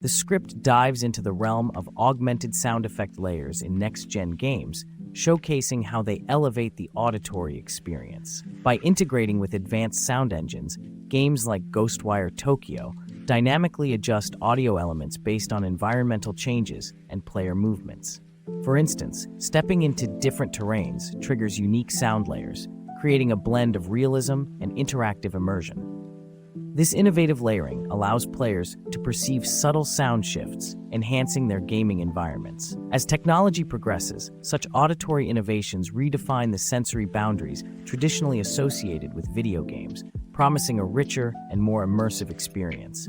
The script dives into the realm of augmented sound effect layers in next-gen games, showcasing how they elevate the auditory experience. By integrating with advanced sound engines, games like Ghostwire Tokyo dynamically adjust audio elements based on environmental changes and player movements. For instance, stepping into different terrains triggers unique sound layers, creating a blend of realism and interactive immersion. This innovative layering allows players to perceive subtle sound shifts, enhancing their gaming environments. As technology progresses, such auditory innovations redefine the sensory boundaries traditionally associated with video games, promising a richer and more immersive experience.